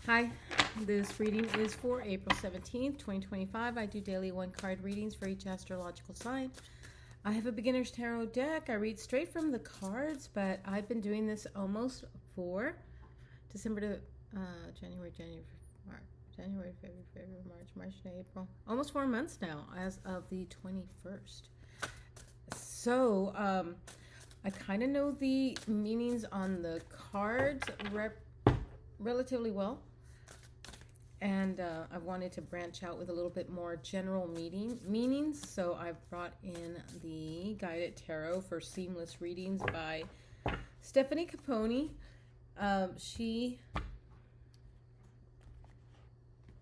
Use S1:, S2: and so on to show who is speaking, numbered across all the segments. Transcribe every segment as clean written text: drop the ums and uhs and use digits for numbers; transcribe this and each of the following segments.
S1: Hi, this reading is for April 17th, 2025. I do daily one-card readings for each astrological sign. I have a beginner's tarot deck. I read straight from the cards, but I've been doing this almost for December to January, February, March, April. Almost 4 months now as of the 21st. So, I kind of know the meanings on the cards relatively well. And I wanted to branch out with a little bit more general meanings. So I've brought in the Guided Tarot for Seamless Readings by Stephanie Capone. She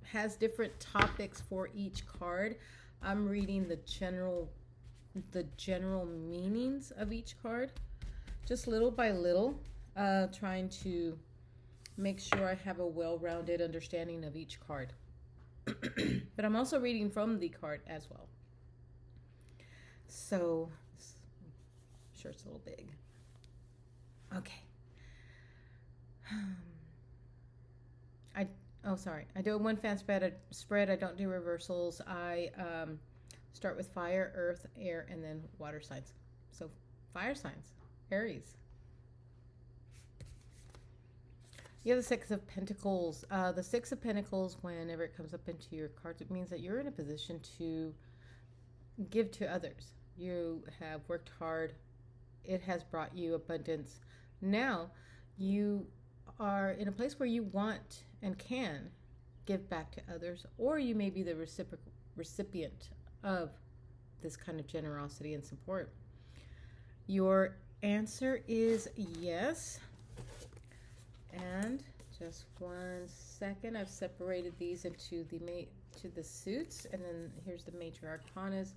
S1: has different topics for each card. I'm reading the general meanings of each card, just little by little, trying to make sure I have a well-rounded understanding of each card. But I'm also reading from the card as well. So, shirt's a little big. Okay. I do a one fan spread. I don't do reversals. I start with fire, earth, air, and then water signs. So, fire signs, Aries. You have the Six of Pentacles. The Six of Pentacles, whenever it comes up into your cards, it means that you're in a position to give to others. You have worked hard. It has brought you abundance. Now you are in a place where you want and can give back to others, or you may be the recipient of this kind of generosity and support. Your answer is yes. And just 1 second, I've separated these into the suits, and then here's the major arcanas.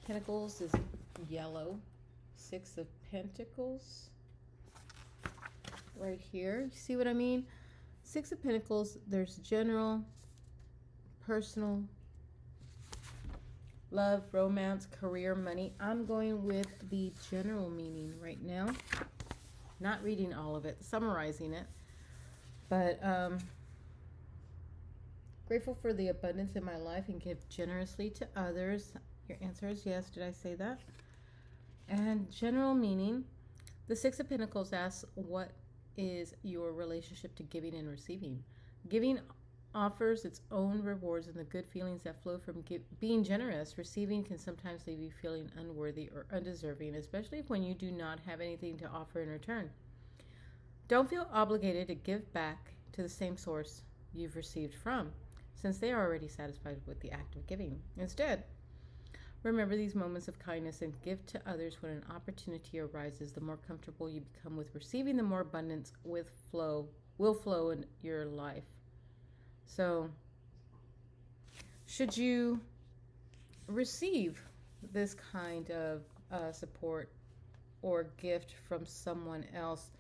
S1: Pentacles is yellow. Six of Pentacles right here. You see what I mean? Six of Pentacles, there's general, personal, love, romance, career, money. I'm going with the general meaning right now. Not reading all of it, summarizing it. But grateful for the abundance in my life and give generously to others. Your answer is yes. Did I say that? And general meaning, the Six of Pentacles asks, what is your relationship to giving and receiving? Giving offers its own rewards and the good feelings that flow from being generous. Receiving can sometimes leave you feeling unworthy or undeserving, especially when you do not have anything to offer in return. Don't feel obligated to give back to the same source you've received from, since they are already satisfied with the act of giving. Instead, remember these moments of kindness and give to others when an opportunity arises. The more comfortable you become with receiving, the more abundance will flow in your life. So, should you receive this kind of support or gift from someone else,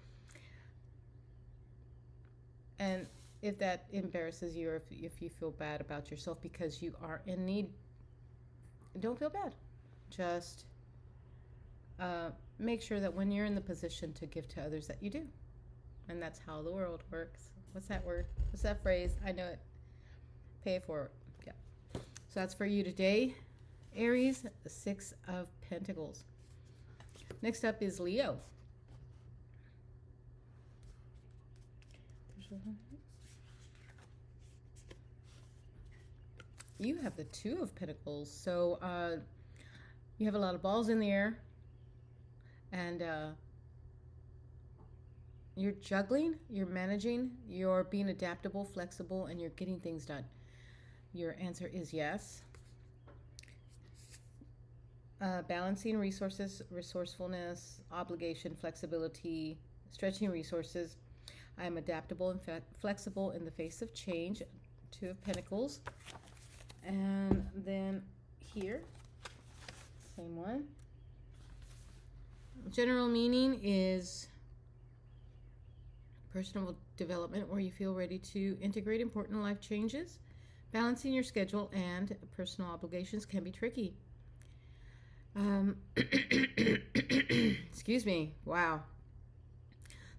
S1: and if that embarrasses you, or if you feel bad about yourself because you are in need, don't feel bad. Just make sure that when you're in the position to give to others that you do. And that's how the world works. What's that word? What's that phrase? I know it. Pay it forward. Yeah. So that's for you today, Aries, the Six of Pentacles. Next up is Leo. You have the Two of Pentacles. So you have a lot of balls in the air, and you're juggling, you're managing, you're being adaptable, flexible, and you're getting things done. Your answer is yes. Balancing resources, resourcefulness, obligation, flexibility, stretching resources. I am adaptable and flexible in the face of change. Two of Pentacles. And then here, same one. General meaning is personal development, where you feel ready to integrate important life changes. Balancing your schedule and personal obligations can be tricky. Excuse me. Wow.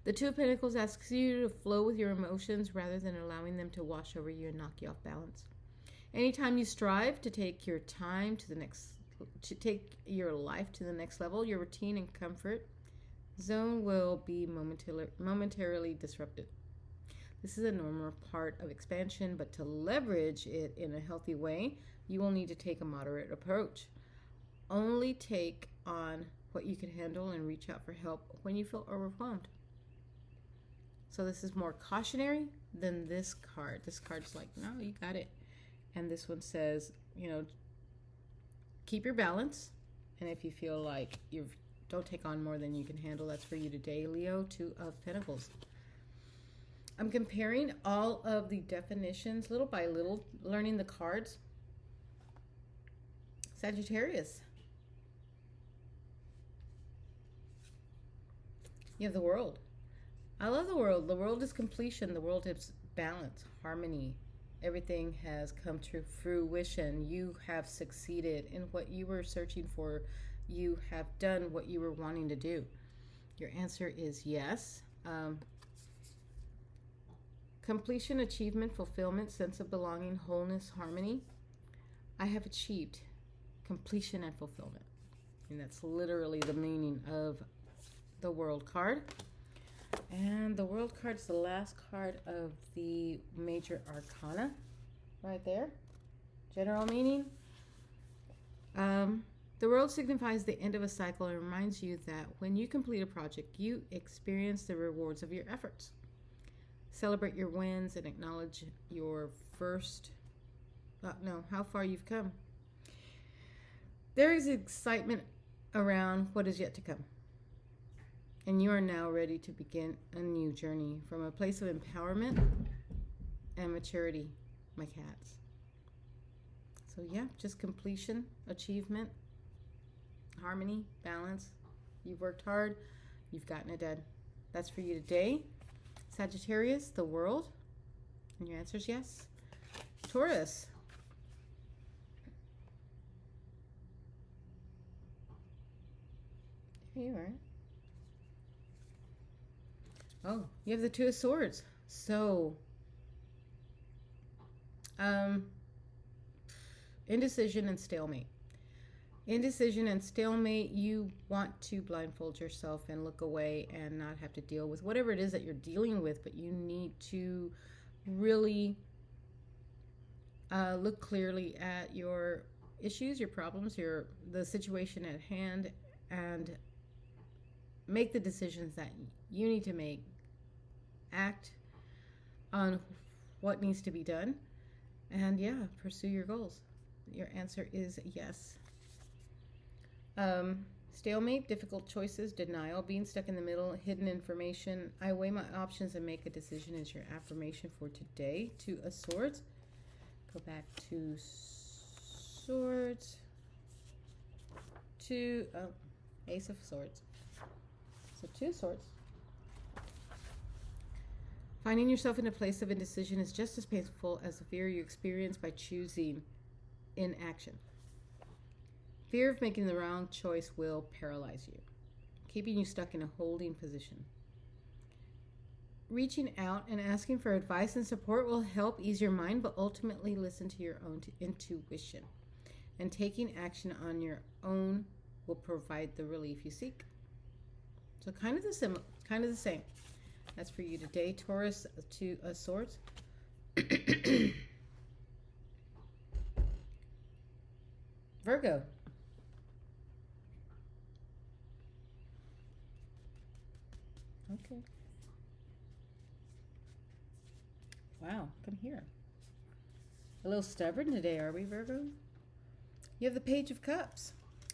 S1: The Two of Pentacles asks you to flow with your emotions rather than allowing them to wash over you and knock you off balance. Anytime you strive to take your time to take your life to the next level, your routine and comfort zone will be momentarily disrupted. This is a normal part of expansion, but to leverage it in a healthy way, you will need to take a moderate approach. Only take on what you can handle and reach out for help when you feel overwhelmed. So this is more cautionary than this card. This card's like, no, you got it. And this one says, keep your balance. And if you feel like don't take on more than you can handle, that's for you today, Leo. Two of Pentacles. I'm comparing all of the definitions little by little, learning the cards. Sagittarius. You have the World. I love the World. The World is completion. The World is balance, harmony. Everything has come to fruition. You have succeeded in what you were searching for. You have done what you were wanting to do. Your answer is yes. Completion, achievement, fulfillment, sense of belonging, wholeness, harmony. I have achieved completion and fulfillment. And that's literally the meaning of the World card. And the World card is the last card of the major arcana right there. General meaning. The World signifies the end of a cycle and reminds you that when you complete a project, you experience the rewards of your efforts. Celebrate your wins and acknowledge how far you've come. There is excitement around what is yet to come. And you are now ready to begin a new journey from a place of empowerment and maturity, my cats. So yeah, just completion, achievement, harmony, balance. You've worked hard. You've gotten it done. That's for you today. Sagittarius, the World. And your answer is yes. Taurus. There you are. Oh, you have the Two of Swords. So, indecision and stalemate. Indecision and stalemate, you want to blindfold yourself and look away and not have to deal with whatever it is that you're dealing with, but you need to really look clearly at your issues, your problems, the situation at hand, and make the decisions that you need to make. Act on what needs to be done, and yeah, pursue your goals. Your answer is yes. Stalemate, difficult choices, denial, being stuck in the middle, hidden information. I weigh my options and make a decision is your affirmation for today. Two of Swords. Go back to Swords. Ace of Swords. So Two of Swords. Finding yourself in a place of indecision is just as painful as the fear you experience by choosing inaction. Fear of making the wrong choice will paralyze you, keeping you stuck in a holding position. Reaching out and asking for advice and support will help ease your mind, but ultimately listen to your own intuition. And taking action on your own will provide the relief you seek. So kind of the same. That's for you today, Taurus, Two of Swords. Virgo. Okay. Wow, come here. A little stubborn today, are we, Virgo? You have the Page of Cups.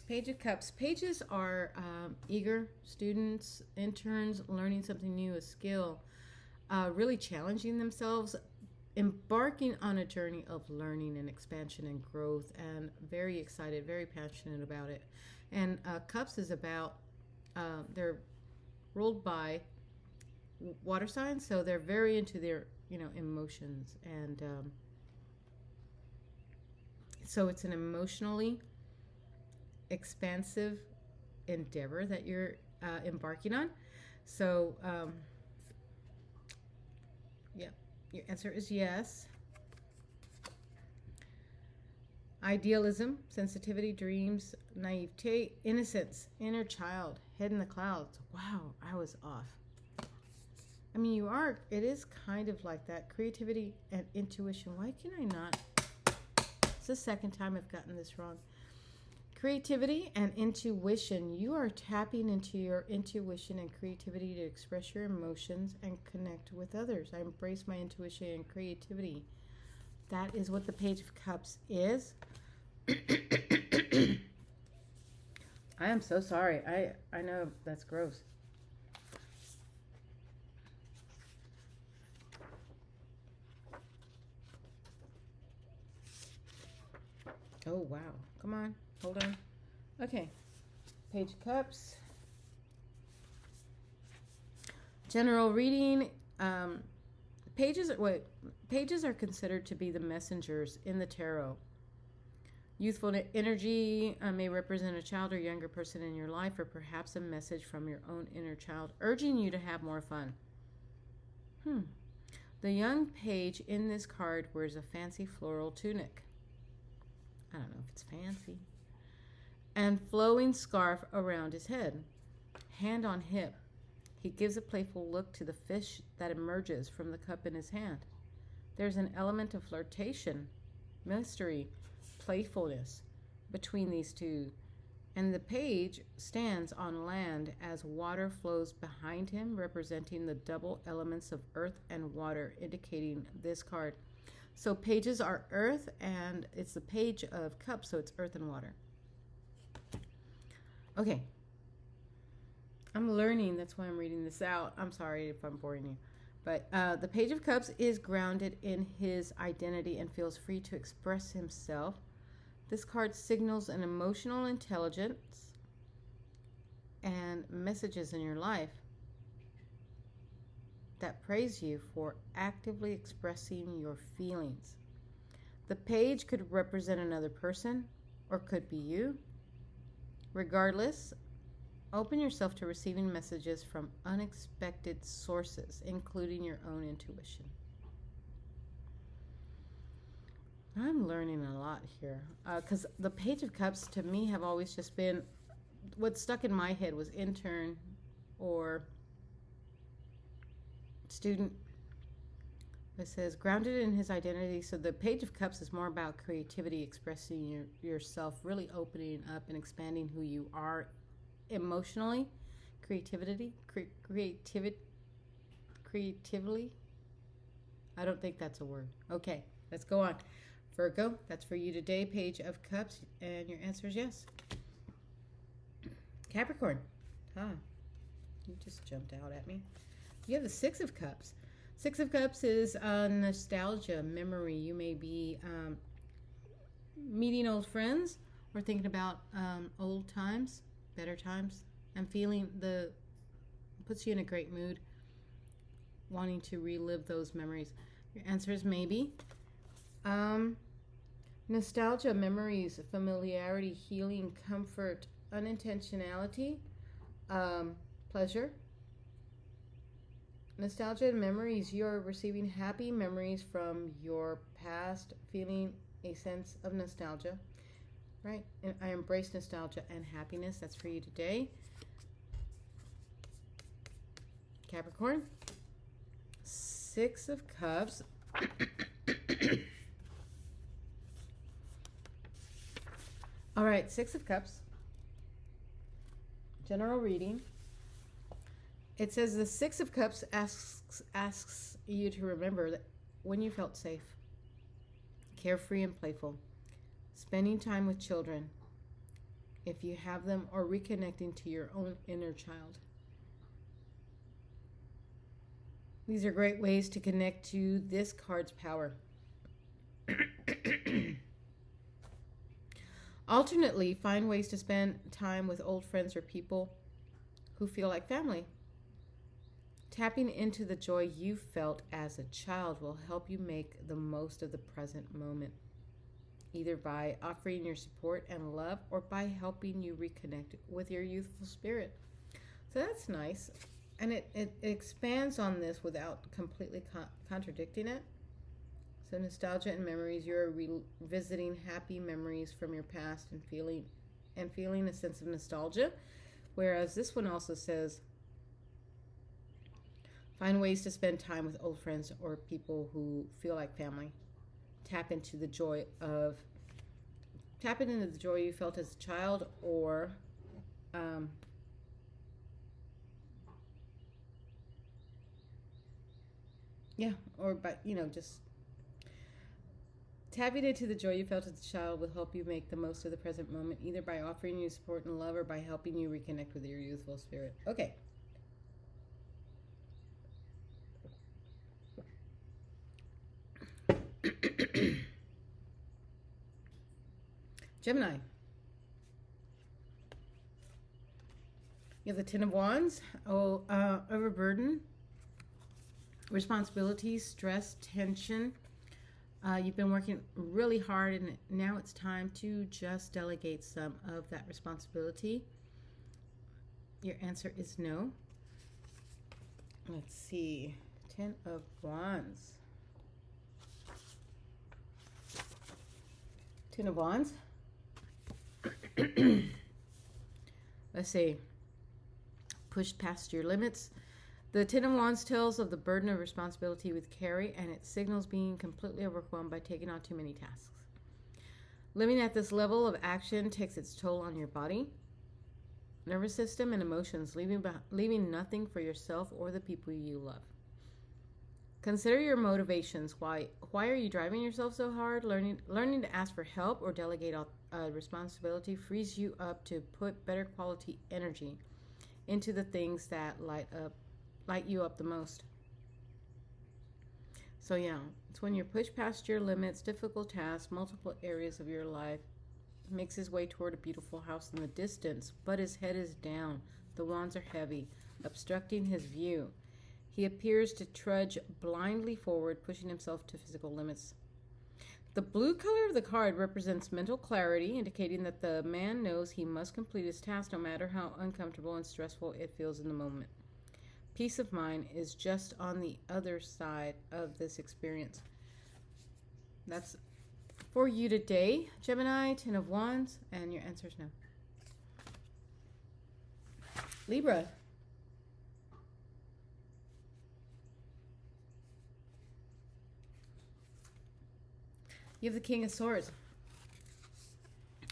S1: Page of Cups. Pages are eager students, interns, learning something new, a skill, really challenging themselves, embarking on a journey of learning and expansion and growth, and very excited, very passionate about it. And Cups is about, they're ruled by water signs, so they're very into their, emotions. And so it's an emotionally expansive endeavor that you're embarking on. So Yep. Your answer is yes. Idealism, sensitivity, dreams, naivete, innocence, inner child, head in the clouds. Wow, I was off. I mean, you are, it is kind of like that. Creativity and intuition. Why can I not? It's the second time I've gotten this wrong. Creativity and intuition. You are tapping into your intuition and creativity to express your emotions and connect with others. I embrace my intuition and creativity. That is what the Page of Cups is. I am so sorry. I know that's gross. Oh, wow. Come on. Hold on. Okay. Page of Cups. General reading. Pages are considered to be the messengers in the tarot. Youthful energy may represent a child or younger person in your life, or perhaps a message from your own inner child urging you to have more fun. The young page in this card wears a fancy floral tunic. I don't know if it's fancy. And flowing scarf around his head. Hand on hip. He gives a playful look to the fish that emerges from the cup in his hand. There's an element of flirtation, mystery, playfulness between these two. And the page stands on land as water flows behind him, representing the double elements of earth and water, indicating this card. So pages are earth, and it's the Page of Cups, so it's earth and water. Okay. I'm learning, that's why I'm reading this out. I'm sorry if I'm boring you. But the Page of Cups is grounded in his identity and feels free to express himself. This card signals an emotional intelligence and messages in your life that praise you for actively expressing your feelings. The page could represent another person or could be you. Regardless, open yourself to receiving messages from unexpected sources, including your own intuition. I'm learning a lot here because the Page of Cups to me have always just been, what stuck in my head was intern or student. It says grounded in his identity. So the Page of Cups is more about creativity, expressing yourself, really opening up and expanding who you are emotionally. Creativity. I don't think that's a word. Okay, let's go on. Virgo, that's for you today, Page of Cups, and your answer is yes. Capricorn, you just jumped out at me. You have the Six of Cups. Six of Cups is nostalgia, memory. You may be meeting old friends or thinking about old times, better times, and feeling puts you in a great mood, wanting to relive those memories. Your answer is maybe. Nostalgia, memories, familiarity, healing, comfort, unintentionality, pleasure. Nostalgia and memories, you're receiving happy memories from your past, feeling a sense of nostalgia, right? And I embrace nostalgia and happiness. That's for you today. Capricorn, Six of Cups. All right, Six of Cups. General reading. It says the Six of Cups asks you to remember that when you felt safe, carefree and playful, spending time with children, if you have them, or reconnecting to your own inner child. These are great ways to connect to this card's power. Alternately, find ways to spend time with old friends or people who feel like family. Tapping into the joy you felt as a child will help you make the most of the present moment, either by offering your support and love or by helping you reconnect with your youthful spirit. So that's nice. And it expands on this without completely contradicting it. So nostalgia and memories, you're revisiting happy memories from your past and feeling a sense of nostalgia. Whereas this one also says, find ways to spend time with old friends or people who feel like family. Tap into the joy you felt as a child, or but just tapping into the joy you felt as a child will help you make the most of the present moment, either by offering you support and love or by helping you reconnect with your youthful spirit. Okay. Gemini. You have the Ten of Wands. Overburden, responsibilities, stress, tension. You've been working really hard, and now it's time to just delegate some of that responsibility. Your answer is no. Let's see. Ten of Wands. Ten of Wands. Let's see. Push past your limits. The Ten of Wands tells of the burden of responsibility we carry, and it signals being completely overwhelmed by taking on too many tasks. Living at this level of action takes its toll on your body, nervous system, and emotions, leaving nothing for yourself or the people you love. Consider your motivations. Why are you driving yourself so hard? Learning to ask for help or delegate responsibility frees you up to put better quality energy into the things that light you up the most. So yeah, it's when you push past your limits, difficult tasks, multiple areas of your life, makes his way toward a beautiful house in the distance, but his head is down. The wands are heavy, obstructing his view. He appears to trudge blindly forward, pushing himself to physical limits. The blue color of the card represents mental clarity, indicating that the man knows he must complete his task no matter how uncomfortable and stressful it feels in the moment. Peace of mind is just on the other side of this experience. That's for you today, Gemini, Ten of Wands, and your answer is no. Libra. You have the King of Swords.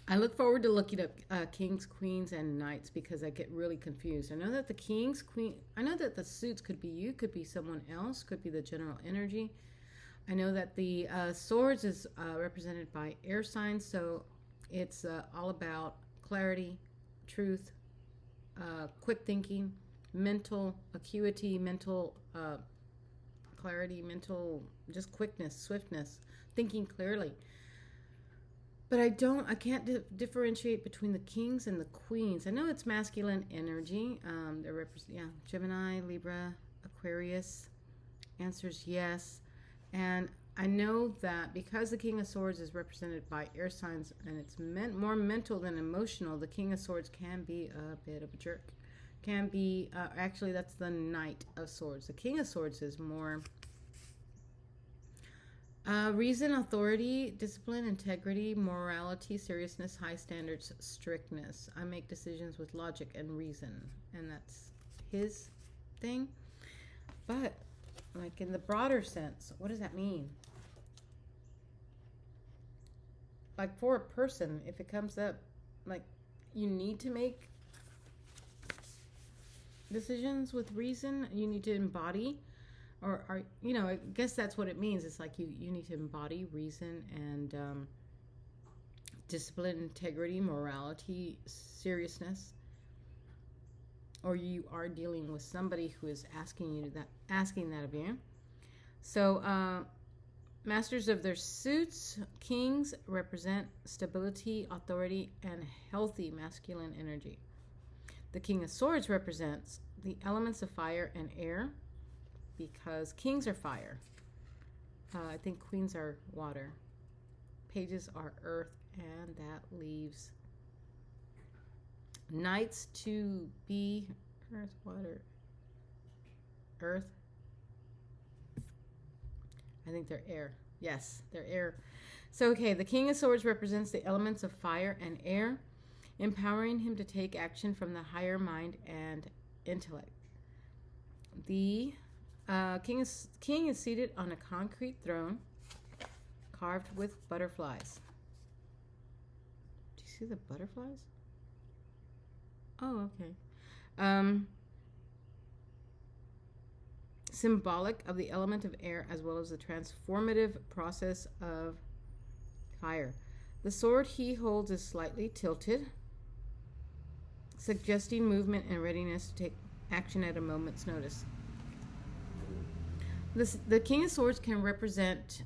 S1: I look forward to looking up kings, queens, and knights because I get really confused. I know that I know that the suits could be you, could be someone else, could be the general energy. I know that the swords is represented by air signs, so it's all about clarity, truth, quick thinking, mental acuity, mental clarity, mental just quickness, swiftness, thinking clearly. But I can't differentiate between the kings and the queens. I know it's masculine energy. Gemini, Libra, Aquarius. Answer's yes. And I know that because the King of Swords is represented by air signs and it's more mental than emotional, the King of Swords can be a bit of a jerk. Can be, actually that's the Knight of Swords. The King of Swords is more reason, authority, discipline, integrity, morality, seriousness, high standards, strictness. I make decisions with logic and reason, and that's his thing. But, like in the broader sense, what does that mean? Like for a person, if it comes up, like you need to make decisions with reason, you need to embody. Or I guess that's what it means. It's like you need to embody reason and discipline, integrity, morality, seriousness. Or you are dealing with somebody who is asking that of you. So, masters of their suits, kings represent stability, authority, and healthy masculine energy. The King of Swords represents the elements of fire and air, because kings are fire. I think queens are water. Pages are earth, and that leaves knights to be earth, water. earth? I think they're air. Yes, they're air. So, okay, the King of Swords represents the elements of fire and air, empowering him to take action from the higher mind and intellect. The king is seated on a concrete throne carved with butterflies. Do you see the butterflies? Oh, okay. Symbolic of the element of air as well as the transformative process of fire. The sword he holds is slightly tilted, suggesting movement and readiness to take action at a moment's notice. The King of Swords can represent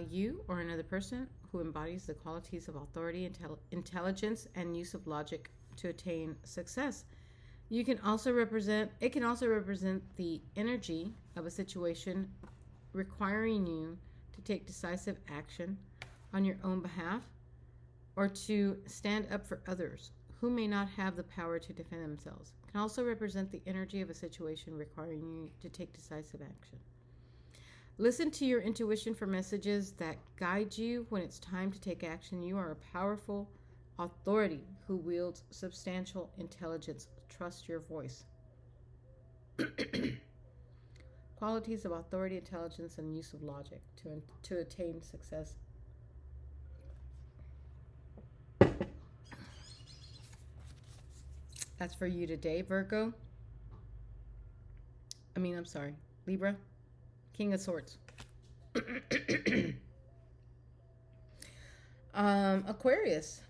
S1: you or another person who embodies the qualities of authority, intelligence, and use of logic to attain success. It can also represent the energy of a situation requiring you to take decisive action on your own behalf or to stand up for others who may not have the power to defend themselves. It can also represent the energy of a situation requiring you to take decisive action. Listen to your intuition for messages that guide you when it's time to take action. You are a powerful authority who wields substantial intelligence. Trust your voice. Qualities of authority, intelligence, and use of logic to attain success. That's for you today, Virgo. Libra. King of Swords. Aquarius.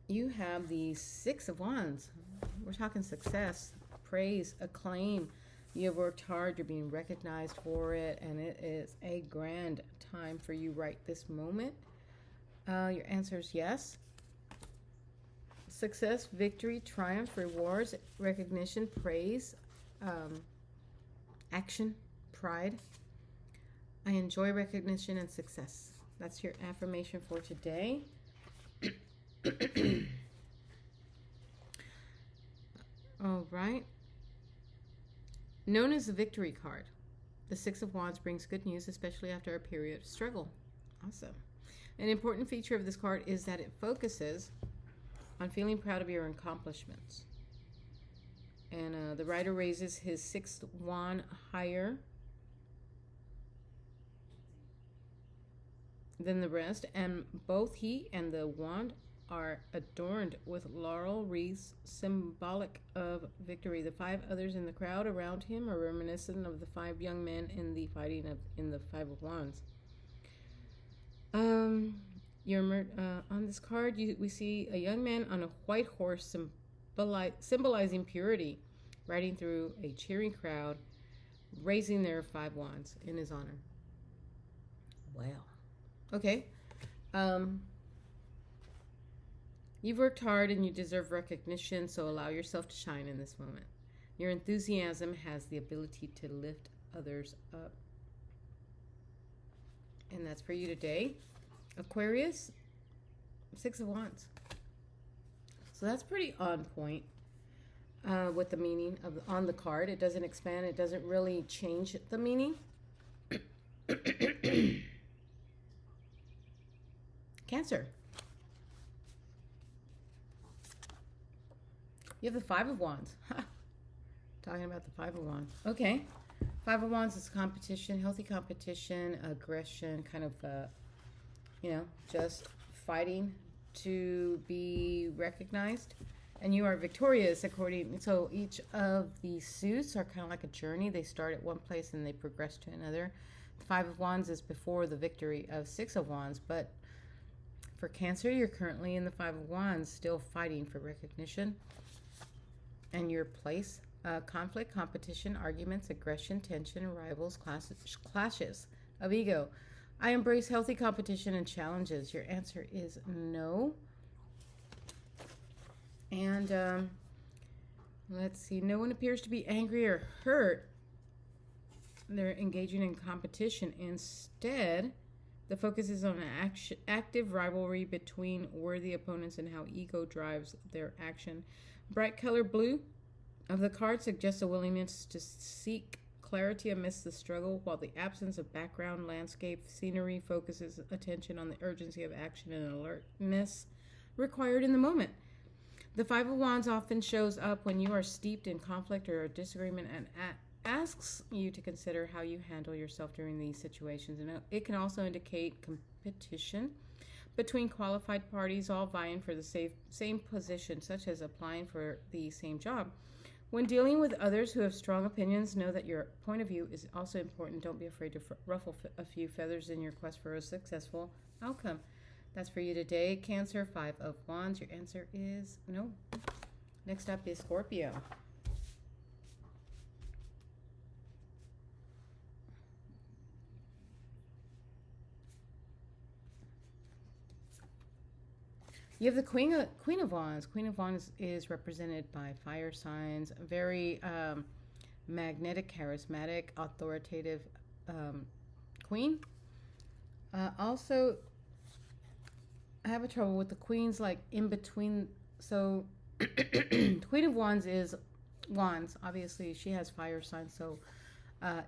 S1: You have the Six of Wands. We're talking success, praise, acclaim. You have worked hard. You're being recognized for it. And it is a grand time for you right this moment. Your answer is yes. Success, victory, triumph, rewards, recognition, praise, action, pride. I enjoy recognition and success. That's your affirmation for today. All right. Known as the victory card, the Six of Wands brings good news, especially after a period of struggle. Awesome. An important feature of this card is that it focuses on feeling proud of your accomplishments. And the rider raises his sixth wand higher than the rest, and both he and the wand are adorned with laurel wreaths, symbolic of victory. The five others in the crowd around him are reminiscent of the five young men in the fighting in the Five of Wands. On this card, we see a young man on a white horse, symbolizing purity, riding through a cheering crowd, raising their five wands in his honor. Wow. Okay. You've worked hard and you deserve recognition, so allow yourself to shine in this moment. Your enthusiasm has the ability to lift others up. And that's for you today. Aquarius, Six of Wands. So that's pretty on point with the meaning on the card. It doesn't expand. It doesn't really change the meaning. Cancer. You have the Five of Wands. Talking about the Five of Wands. Okay. Five of Wands is competition, healthy competition, aggression, kind of, just fighting to be recognized. And you are victorious so each of these suits are kind of like a journey. They start at one place and they progress to another. The Five of Wands is before the victory of Six of Wands, but for Cancer, you're currently in the Five of Wands, still fighting for recognition and your place. Conflict, competition, arguments, aggression, tension, rivals, clashes of ego. I embrace healthy competition and challenges. Your answer is no. And let's see. No one appears to be angry or hurt. They're engaging in competition. Instead, the focus is on an active rivalry between worthy opponents and how ego drives their action. Bright color blue of the card suggests a willingness to seek clarity amidst the struggle, while the absence of background landscape scenery focuses attention on the urgency of action and alertness required in the moment. The Five of Wands often shows up when you are steeped in conflict or disagreement and asks you to consider how you handle yourself during these situations. And it can also indicate competition between qualified parties all vying for the same position, such as applying for the same job. When dealing with others who have strong opinions, know that your point of view is also important. Don't be afraid to ruffle a few feathers in your quest for a successful outcome. That's for you today, Cancer. Five of Wands. Your answer is no. Next up is Scorpio. You have the Queen of Wands. Queen of Wands is represented by fire signs, very magnetic, charismatic, authoritative queen. Also, I have a trouble with the queens, like in between. So, Queen of Wands is Wands. Obviously, she has fire signs. So,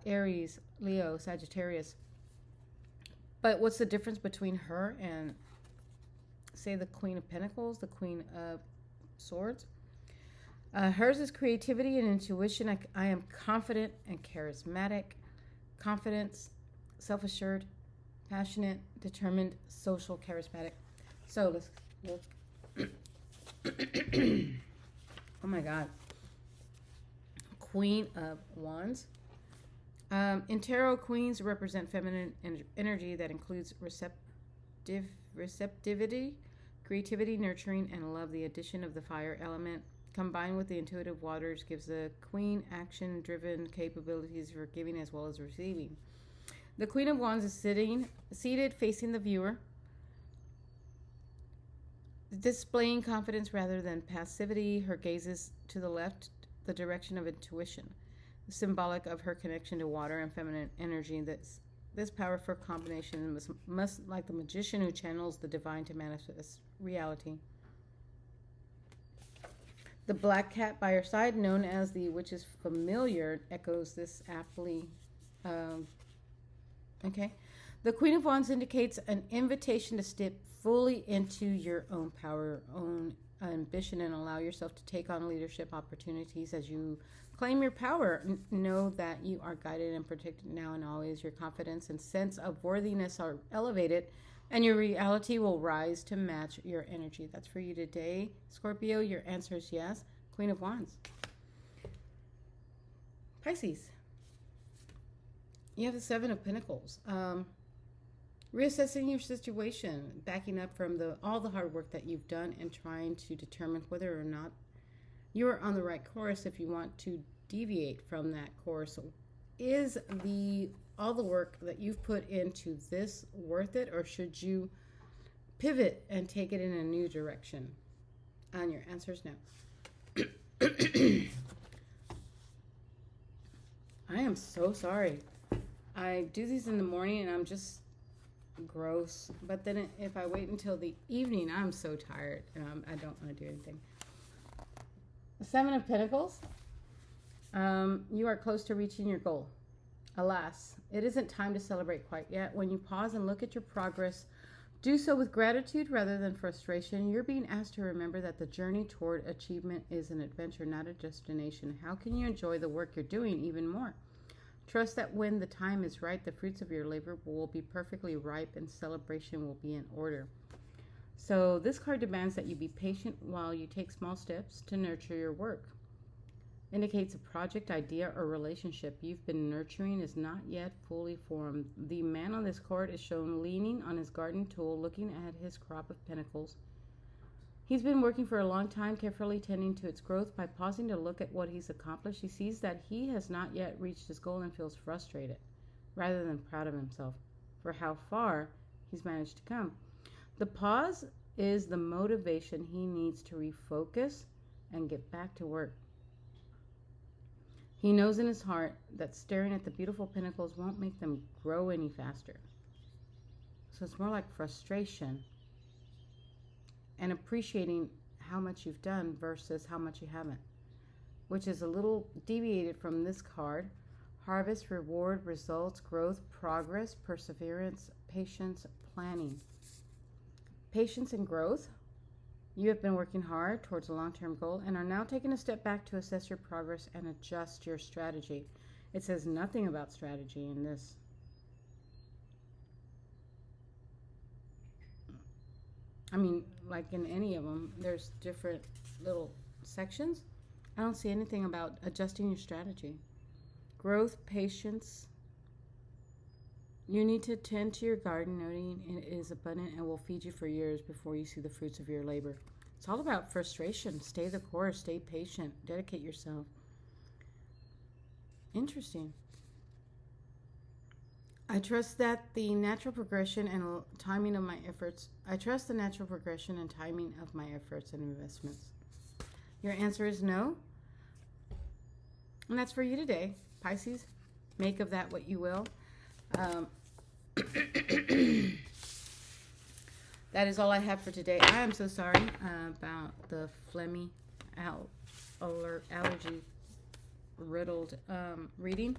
S1: Aries, Leo, Sagittarius. But what's the difference between her and, say, the Queen of Pentacles, the Queen of Swords? Hers is creativity and intuition. I am confident and charismatic. Confidence, self-assured, passionate, determined, social, charismatic. So let's look. Oh my God. Queen of Wands. In tarot, queens represent feminine energy that includes receptivity, creativity, nurturing, and love. The addition of the fire element combined with the intuitive waters gives the queen action-driven capabilities for giving as well as receiving. The Queen of Wands is seated facing the viewer, displaying confidence rather than passivity. Her gaze is to the left, the direction of intuition, symbolic of her connection to water and feminine energy. This powerful combination must, like the magician who channels the divine to manifest reality. The black cat by her side, known as the witch's familiar, echoes this aptly. Okay. The Queen of Wands indicates an invitation to step fully into your own power, own ambition, and allow yourself to take on leadership opportunities as you claim your power. Know that you are guided and protected now and always. Your confidence and sense of worthiness are elevated, and your reality will rise to match your energy. That's for you today, Scorpio. Your answer is yes. Queen of Wands. Pisces. You have the Seven of Pentacles. Reassessing your situation, backing up from all the hard work that you've done and trying to determine whether or not you're on the right course. If you want to deviate from that course, is all the work that you've put into this worth it, or should you pivot and take it in a new direction? And your answer is no. I am so sorry. I do these in the morning and I'm just gross, but then if I wait until the evening, I'm so tired and I don't want to do anything. The Seven of Pentacles. You are close to reaching your goal. Alas, it isn't time to celebrate quite yet. When you pause and look at your progress, do so with gratitude rather than frustration. You're being asked to remember that the journey toward achievement is an adventure, not a destination. How can you enjoy the work you're doing even more? Trust that when the time is right, the fruits of your labor will be perfectly ripe and celebration will be in order. So this card demands that you be patient while you take small steps to nurture your work. Indicates a project, idea, or relationship you've been nurturing is not yet fully formed. The man on this card is shown leaning on his garden tool, looking at his crop of pentacles. He's been working for a long time, carefully tending to its growth. By pausing to look at what he's accomplished, he sees that he has not yet reached his goal and feels frustrated, rather than proud of himself for how far he's managed to come. The pause is the motivation he needs to refocus and get back to work. He knows in his heart that staring at the beautiful pentacles won't make them grow any faster. So it's more like frustration and appreciating how much you've done versus how much you haven't. which is a little deviated from this card. Harvest, reward, results, growth, progress, perseverance, patience, planning. Patience and growth. You have been working hard towards a long-term goal and are now taking a step back to assess your progress and adjust your strategy. It says nothing about strategy in this. I mean, like in any of them, there's different little sections. I don't see anything about adjusting your strategy. Growth, patience. You need to tend to your garden, noting it is abundant and will feed you for years before you see the fruits of your labor. It's all about frustration. Stay the course. Stay patient. Dedicate yourself. Interesting. I trust that the natural progression and timing of my efforts. I trust the natural progression and timing of my efforts and investments. Your answer is no. And that's for you today, Pisces. Make of that what you will. That is all I have for today. I am so sorry about the phlegmy allergy riddled reading,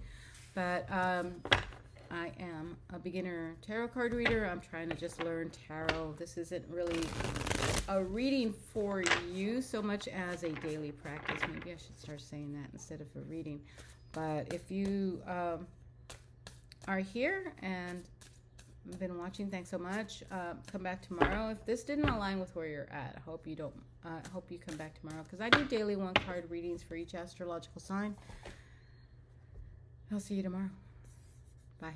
S1: but I am a beginner tarot card reader. I'm trying to just learn tarot. This isn't really a reading for you so much as a daily practice. Maybe I should start saying that instead of a reading. But if you are here and been watching, thanks so much. Come back tomorrow. If this didn't align with where you're at, I hope you don't. Hope you come back tomorrow, because I do daily 1-card readings for each astrological sign. I'll see you tomorrow. Bye.